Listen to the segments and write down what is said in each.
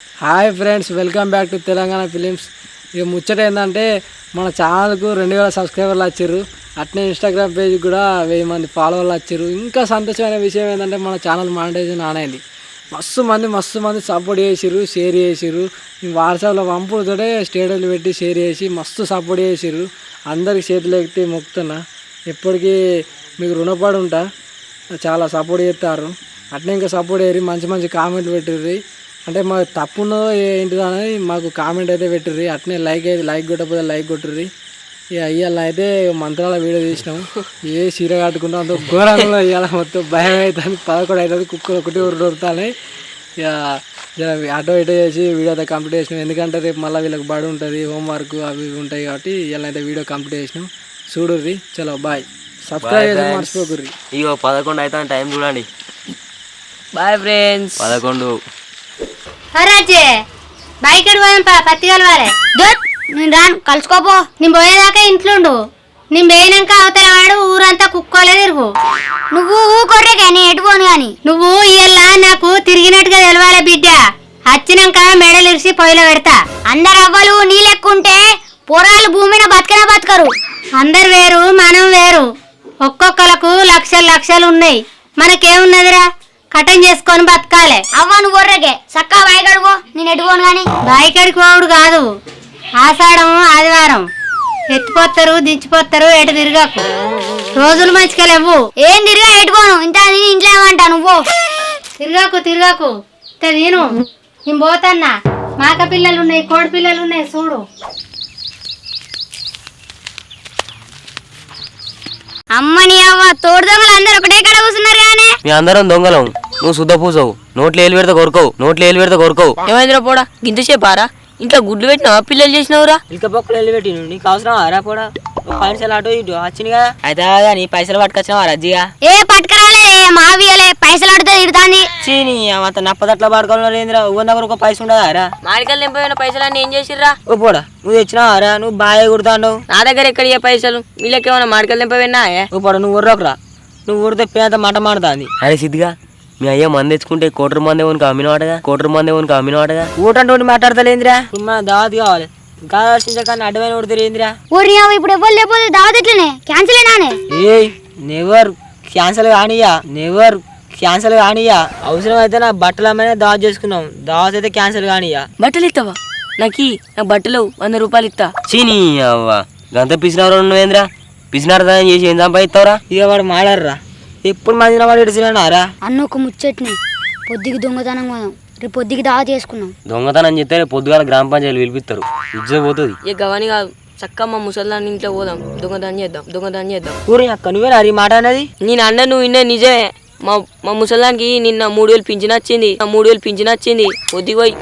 Hi friends, welcome back to Telangana films. ఇక ముచ్చట ఏంటంటే మన ఛానల్కు 2000 సబ్స్క్రైబర్లు వచ్చారు. అట్నే ఇన్స్టాగ్రామ్ పేజ్ కూడా 1000 మంది ఫాలోవర్లు వచ్చారు. ఇంకా సంతోషమైన విషయం ఏంటంటే మన ఛానల్ మానిటైజేషన్ ఆన్ అయింది. మస్తు మంది సపోర్ట్ చేసిర్రు, షేర్ చేసిర్రు. వాట్సాప్లో పంపుతోటే స్టేటస్లు పెట్టి షేర్ చేసి మస్తు సపోర్ట్ చేసిర్రు. అందరికి చేతులు ఎత్తి మొక్కుతున్నా. ఎప్పటికీ మీకు రుణపడి ఉంటా. చాలా సపోర్ట్ చేస్తారు. అట్నే ఇంకా సపోర్ట్ చేయరు, మంచి కామెంట్లు పెట్టిర్రు. అంటే మాకు తప్పున్నదో ఏంటిదో అనేది మాకు కామెంట్ అయితే పెట్టిర్రి. అట్నే లైక్ కొట్టకపోతే లైక్ కొట్టుర్రి. ఇక ఇవాళ అయితే మంత్రాల వీడియో తీసినాము. ఏ చీర కట్టుకుంటాం అంత ఘోరంలో ఇవాళ మొత్తం భయం అవుతుంది. 11 అవుతుంది, కుక్కలు ఒకటి దొరుకుతాయి. ఇక ఆటో ఇటో చేసి వీడియో అయితే కంప్లీట్ చేసినాం. ఎందుకంటే రేపు మళ్ళీ వీళ్ళకి బడి ఉంటుంది, హోంవర్క్ అవి ఉంటాయి. కాబట్టి ఇవాళ అయితే వీడియో కంప్లీట్ చేసినాం. చూడుర్రి. చలో బాయ్. సబ్స్క్రైబ్ చేసి మర్చిపోకుర్రి. ఇగో 11 అవుతాను, టైం చూడండి. Bye friends. 11. రాజే బైక్ పోదాం పత్తి కలవాలి. నేను రాను, కలుసుకోపో. నేను పోయేదాకా ఇంట్లోండు. నేను పోయినాక అవతల వాడు ఊరంతా కుక్కోలే తిరుగు. నువ్వు ఊకొర్రే కానీ ఎటు పోను కానీ నువ్వు ఇయ్యల్లా నాకు తిరిగినట్టుగా తెలవాలి బిడ్డ. వచ్చినాక మెడలు ఇరిసి పొయ్యిలో పెడతా. అందరు అవ్వలు నీ లెక్కుంటే పొరాలు భూమిన బతకరు. అందరు వేరు, మనం వేరు. ఒక్కొక్కలకు లక్షలు ఉన్నాయి. మనకేమున్నదిరా? కటన్ చేసుకొని బతకాలే. అవ్వ నువ్వు ఒర్రగే చక్కగా బాయికడుకో. నేను ఎట్టుకోను కానీ బాయికడికి పోవుడు కాదు. ఆషాఢం ఆదివారం ఎత్తిపోతారు, దించిపోతారు. ఎటు తిరగకు. రోజులు మంచిగా లేవు. ఏం తిరిగా ఎట్టుకోను. ఇంత ఇంట్లో ఏమంటా నువ్వు? తిరగకు తిను. నేను పోతన్నా. మాక పిల్లలు ఉన్నాయి, కోడి పిల్లలు ఉన్నాయి. చూడు. అమ్మని అవ్వ తోడు దొంగలు అందరు ఒకటే కడ కూర్చున్నారు కానీ మీ అందరం దొంగలం. నువ్వు శుద్ధ పూసవు. నోట్లు ఏలు పెడితే కొరకవు. ఏమైందిరా పోడా? గింత సేపారా? ఇంట్లో గుడ్లు పెట్టినావా? పిల్లలు చేసినావురా? ఇక పక్కలు వెళ్ళి పెట్టి నీకు అవసరం ఆరా పోడా? పైసలు అటు ఇటు వచ్చినగా అయితే నీ పైసలు పట్టుకొచ్చినావా రజ్జిగా? ఏ పట్టుకురాలే మావియలే పైసలు అడితే తిడతాంది. చీని అంత నప్పదట్లా పడుకోవాలి. దగ్గర ఒక పైసలు ఉండదారా? మాడికల్ నింపైన పైసలన్నీ ఏం చేసిర్రా? ఓ పోడా, నువ్వు తెచ్చినావారా? నువ్వు బాగా కుడతాండవు. నా దగ్గర ఎక్కడ ఏ పైసలు? వీళ్ళకేమన్నా మాడికల్ నింపైనా? ఓ పోడా, నువ్వు ఉర్రకురా. నువ్వు ఉడితే పేద మాట మాడుతుంది. అరే సిద్ధిగా, మీ అయ్య మంది తెచ్చుకుంటే కోటరు మందే ఉనికి అమ్మినవాటగా. ఊటంటోటి మాట్లాడతలేందిరా? మన దావత్ కావాలి. ఇంకా కానీ అడ్డమైన ఉడతలేందిరా? ఊరి ఇప్పుడు ఎవరు లేకపోతే దావత్ ఎట్లనే క్యాన్సిల్ అయినానే. ఏయ్ నెవర్ క్యాన్సల్ కానియా. అవసరం అయితే నా బట్టలు అమ్మనే దావత్ చేసుకున్నాం. దావత్ అయితే క్యాన్సల్ కానియా. బట్టలు ఇస్తావా? నాకు బట్టలు 100 రూపాయలు ఇస్తా. చీని అవ్వ గంత పిసినారు నువ్వేంద్రా? పిసినారు చేసి ఏం సంపాదిస్తావురా? ఇక వాడు మాడారా? ఎప్పుడు మందిన వాడు ఎడిసినారా? అన్న ఒక ముచ్చట్ని పొద్దుకి దొంగతనం పోదాం. రేపు పొద్దుకి దావత్ చేసుకున్నాం. దొంగతనం చెప్తే పొద్దుగాల గ్రామ పంచాయతీ పిలిపిస్తారు. ఇజ్జత పోతుంది. ఇక గవని కాదు, చక్క మా ముసల్దాన్ని ఇంట్లో పోదాం. దొంగతనం చేద్దాం. ఊరి అక్క నువ్వేనా ఈ మాట అనేది? నేను అన్న నువ్వు ఇన్నే నిజమే. మా ముసల్దానికి నిన్న 3000 పింఛన్ వచ్చింది. పొద్దుకి పోయి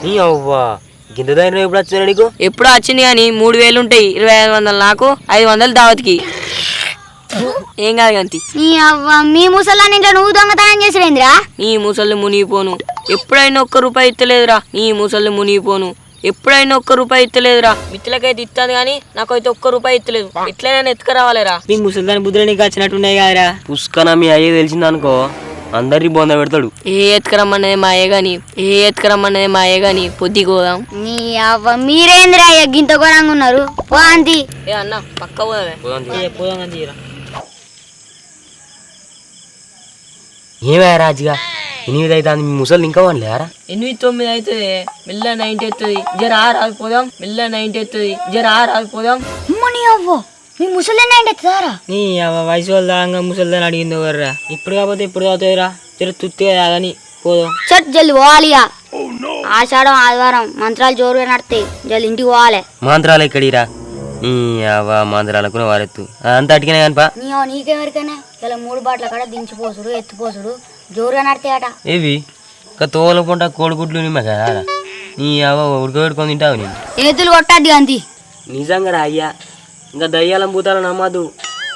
నీ అవ్వా గింత ధైర్యం ఎప్పుడు వచ్చిందా నీకు? ఎప్పుడో వచ్చింది కానీ 3000 ఉంటాయి. 2500 నాకు, 500 దావత్కి. ఏం కాదు గంతి. మీ ముసలాన్ని ఇంట్లో నువ్వు దొంగతనం చేసిరేంద్రా? నీ ముసళ్ళు మునిగిపోను. ఎప్పుడైనా 1 రూపాయి ఇత్తలేదురా. మిత్రులకైతే ఇస్తాను కానీ నాకైతే 1 రూపాయి ఇత్తలేదు. ఎట్లయినా ఎత్తుకురావాలేరా? నీ ముసలిదాని బుద్ధులు నీకు వచ్చినట్టున్నాయి కదరా? పుష్కన మీ అయ్యే తెలిసిందనుకో అందరికి బొంద పెడతాడు. ఏ ఎత్తుకురమ్మన్నది మాయే గాని పొద్దుకి పోదాం. నీ అవ్వ మీరేంద్రా గింత ఘోరంగా ఉన్నారు? పో అంతి. ఏ అన్న పక్క పోదామే. ఏమే రాజుగా 8 అవుతుంది, మీ ముసలి ఇంకా వాళ్ళేరా? 8, 9 అవుతుంది. మెల్ల 90 ఎత్తుంది. జర రాకపోదాం. అమ్మని అవ్వ మీ ముసలిని ఏంటారా? నీ వయసు వాళ్ళ ముసలిదాన్ని అడిగింది ఎవర్రా? ఇప్పుడు కాకపోతే ఇప్పుడు అవుతాయిరా. జర తుత్తిగా తాగని పోదాం. చట్ జల్ది పోవాలిగా. ఆషాఢం ఆదివారం మంత్రాలు జోరుగా నడతాయి. జల్ది ఇంటికి పోవాలి. మంత్రాలు ఎక్కడిరా? నీ అవ్వ మంత్రాలకు వారెత్తు అంత అటుకనే కనిపా. నీకెవరికైనా ఇలా 3 బాట్ల కాడ దించిపోసుడు ఎత్తిపోసుడు జోరుగా నడతాయట. ఏవి తోల పొంట కోడిగుడ్లు నిమ్మగా నీ అవ్వ ఉడకబెట్టుకొని తింటావు. నేను ఏతులు కొట్టద్ది అంతి. నిజంగా రా అయ్యా, ఇంకా దయ్యాలం భూతాలు నమ్మద్దు.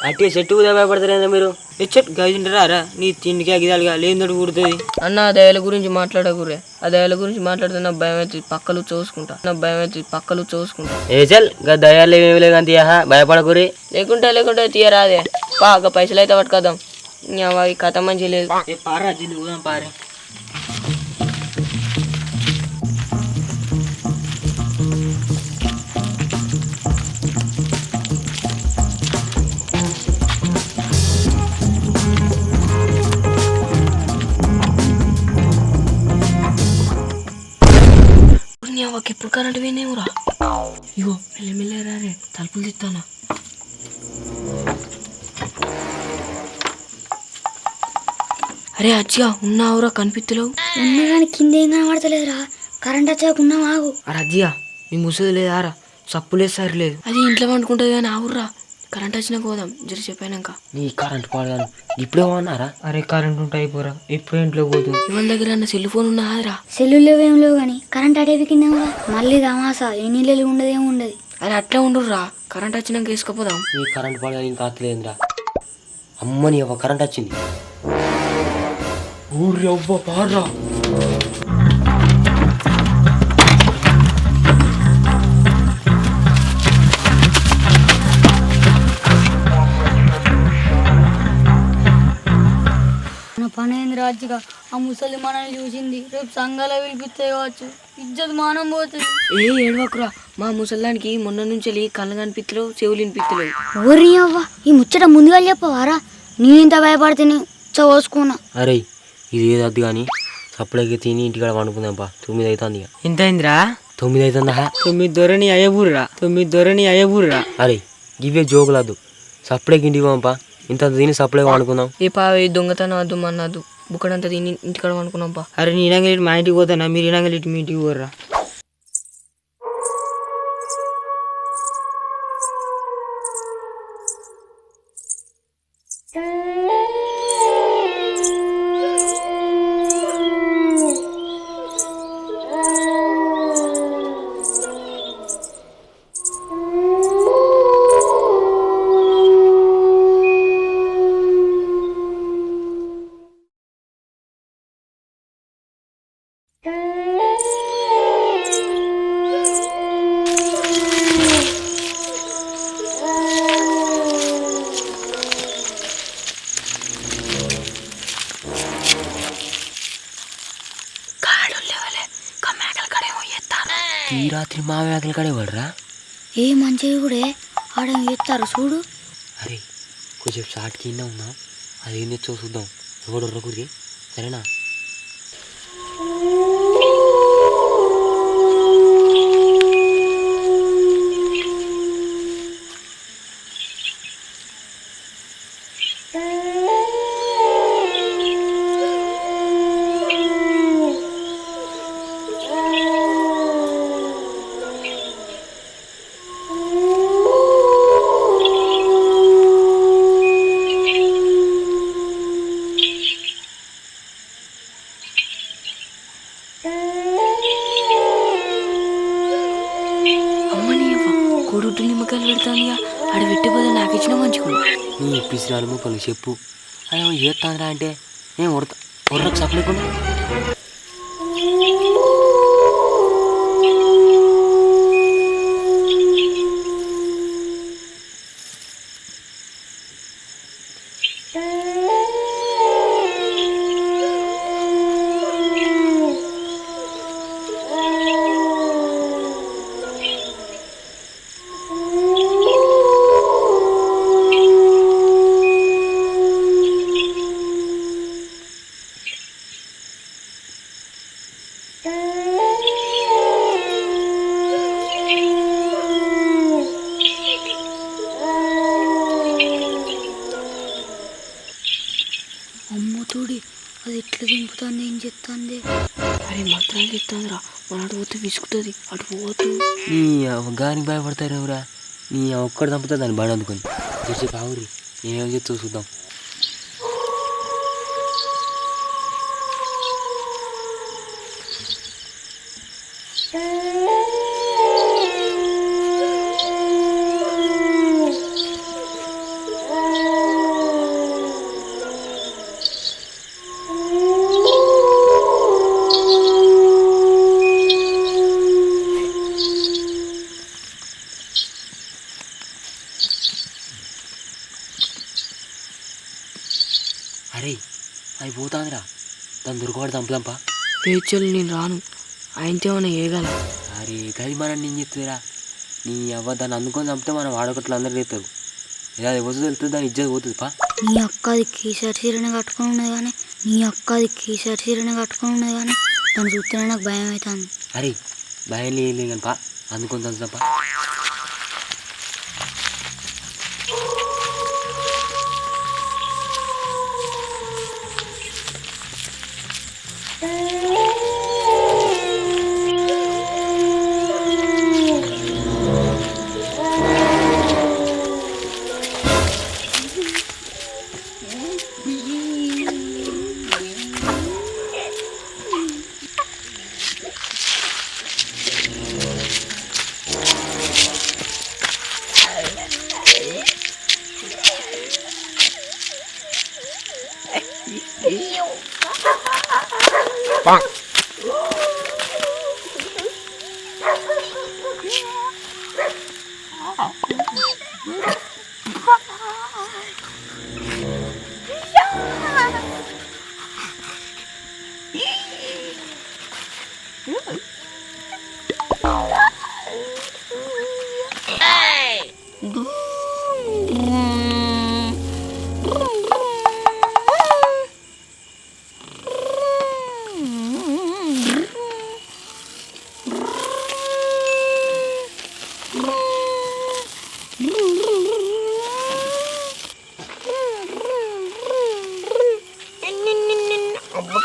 అట్టి చెట్టు భయపడతారేంద్ర మీరు? చెట్టు గైతుంటారా? నీ తిండికి అగిదాలుగా లేనిదోటి ఊడుతుంది. అన్న ఆ దయాల గురించి మాట్లాడకురే. ఆ దయాల గురించి మాట్లాడితే నాకు భయం అవుతుంది. పక్కలు చూసుకుంటా. ఏ చల్ గా దయాలు ఏమి అంత భయపడకురి. లేకుంటే తీయరాదే. బాగా పైసలు అయితే పట్టుకోదాం. ఈ కథ మంచి లేదు. పారా జిల్లు పారే. నీ అవ్వకి ఎప్పుడు కరెంట్ పోయినేవురా ఇగో మెల్లమెల్లరా రే తలుపులు తిత్తానా అరే అజ్జిగా ఉన్నావురా కనిపిత్తలేవు ఉన్నా కానీ కింద ఏం కనబడతలేదురా కరెంట్ వచ్చాక ఉన్నాం ఆగు. అరే అజ్జిగా మీ ముసలి లేదారా సప్పులేదు సరి లేదు అది ఇంట్లో వండుకుంటుంది కానీ ఆవుర్రా కరెంట్ వచ్చినాక పోదాం జర చెప్పాక నీ కరెంట్ పాడగాను ఇప్పుడే అన్నారా? అరే కరెంట్ ఉంటే అయిపోరా ఎప్పుడు ఇంట్లో పోతుంది ఇవాళ దగ్గర అన్న సెల్ ఫోన్ ఉన్నాదిరా సెల్లు లేవు ఏం లేవు కానీ కరెంట్ అటేవి కిందేమరా మళ్ళీ తమాసా ఎన్ని నెలలు ఉండదేమో ఉండదు. అరే అట్లా ఉండుర్రా కరెంట్ వచ్చినాక వేసుకపోదాం నీ కరెంట్ పాడగా ఇంకా అత్తలేదురా. అమ్మని అవ్వ కరెంట్ వచ్చింది. ఊరి అవ్వ పార్రా. పని అయింది రాజుగా ఆ ముసలి మనల్ని చూసింది రేపు సంఘాల పిలిపిస్తే కావచ్చు ఇజ్జత్ మానం పోతుంది. ఏడవకురా మా ముసల్దానికి మొన్న నుంచి కళ్ళు కనిపిత్తలేవు చెవులు వినిపిత్తలేవు. ఊరి అవ్వ ఈ ముచ్చట ముందుగా చెప్పవారా నేనింత భయపడితేనే చోసుకున్నా. అరే ఇది ఏదద్దు కానీ సప్పుడైతే తిని ఇంటికాడ వండుకుందాంపా. 9 అవుతుంది. ఎంత అయిందిరా? 9 అవుతుందా? 9 దొరని అయ్యబూర్రా 9 దొరని అయ్యబూర్రా. అరే ఇవే జోకులద్దు సప్పుడైకి ఇంటికి పంపా. ఇంత తిని సప్పుడైకి వండుకుందాం. ఏ పావి దొంగతనం వద్దు మన్నద్దు బుక్కడంతా తిని ఇంటికాడ వండుకున్నాం పా. అరే నీ ఇనంగలిటి మా ఇంటికి పోతానా మీరు ఇనంగలిటి మీ ఇంటికి పోర్రా. ఈ రాత్రి మా మేకల కడే పడరా. ఏ మంచివి కూడా ఆడ ఎత్తారు చూడు. అరే కొంచెం షార్ట్ కింద ఉందాం. అది ఏం తెచ్చో చూద్దాం. ఎవడు ఉర్రకూరి సరేనా? కొడుకు నిమ్మకాయలు పెడతాను ఆడ పెట్టిపోతే నాకు ఇచ్చిన మంచిగా. నీ పిసిరాలు ముక్కలు చెప్పు. అదే చేస్తాందిరా అంటే నేను ఉర్రకు సప్లేకుండా. అమ్మ తోడి అది ఎట్లా దింపుతుంది ఏం చెప్తుంది. అరే మాత్రాలు చెప్తాందిరా మన అటు పోతే విసుకుతుంది అటు పోతు. నీ గానికి భయపడతారు ఎవరా? నీ ఒక్కడు చంపుతా దాన్ని బాగా అందుకొని తెలిసి కావురి. నేనేం చెప్తావు చూద్దాం. అరే అవి పోతాందిరా. దాన్ని దొరకవాడు చంపుదాంపా. పేచలు నేను రాను ఆయనతో ఏమైనా వేయగల. అరే గది మనం నేను చెప్తుందిరా. నీ అవ్వ దాన్ని అందుకొని చంపితే మనం వాడకట్లు అందరు లేస్తారు. ఇలా వద్దు వెళ్తుంది దాని ఇజ్జత్ పోతుంది పా. నీ అక్కది కీసర్ చీరనే కట్టుకొని ఉన్నది కానీ దాన్ని చూస్తేనే నాకు భయం అవుతుంది. అరే భయం ఏం లేదు పా అందుకొని చదువుతాపా.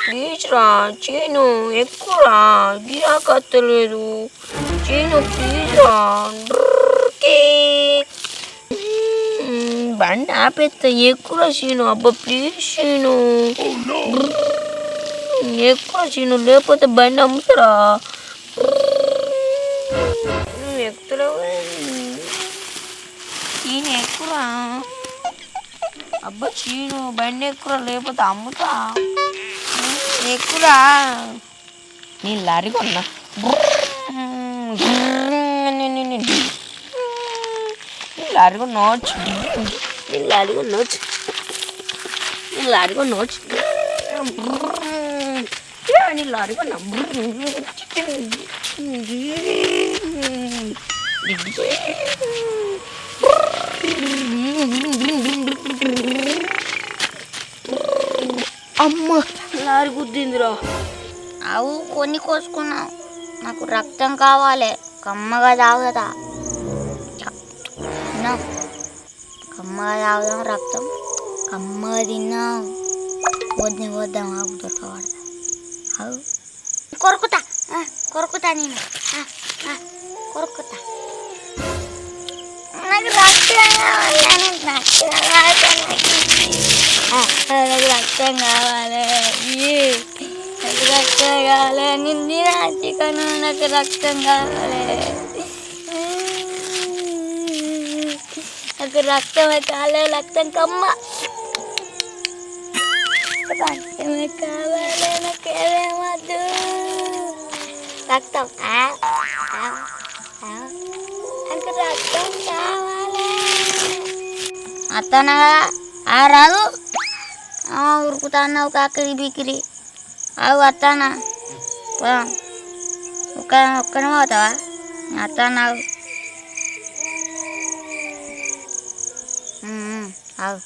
ప్లీజ్ రా చీను ఎక్కువరా గిరాకత్తలేదు చీను ప్లీజ్ రా బండి ఆపేస్తా ఎక్కువ చీను అబ్బా ప్లీజ్ చీను ఎక్కువ చీను లేకపోతే బండి అమ్ముతారా ఎక్కువ చీను ఎక్కువరా అబ్బా చీను బండి ఎక్కువ లేకపోతే అమ్ముతా ఎక్కురా నేను లారీ కొన్నా లారీ కొనవచ్చు నేను లారీ కొనవచ్చు నేను లారీ కొనవచ్చు నేను లారీ కొన్నా అమ్మ లారీ గుద్దిందిరా అవు కొన్ని కోసుకున్నావు నాకు రక్తం కావాలి కమ్మగా తాగుదా కమ్మగా తాగుదాం రక్తం కమ్మగా తిన్నాం వద్దాం ఆకు దొరకబడతా అవు కొరుకుతా నేను కొరుకుతా నాకు రక్తం కావాలి నాకు రక్తం కావాలి నాకు రక్తం కావాలి నింది చికెన్ నాకు రక్తం కావాలి నాకు రక్తమే కావాలి రక్తం కమ్మ రక్తమే కావాలి నాకేమద్దు రక్తం నాకు రక్తం కావాలి అత్తనగా రాదు ఉరుకుతా అన్నావు కాకరి బీకిరి అవు అత్తానా ఒక్కనే పోతావా అత్తన్నావు అవు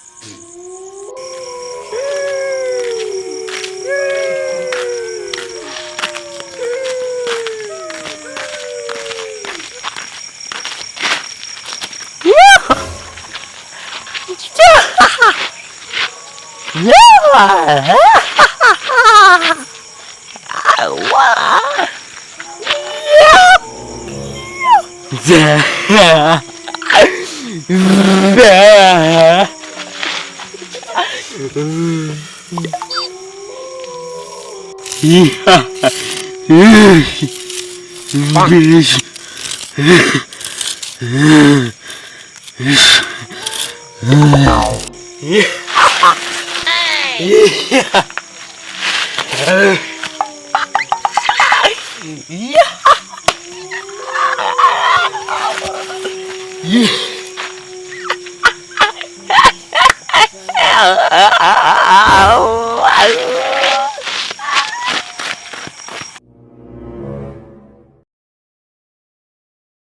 Yeah.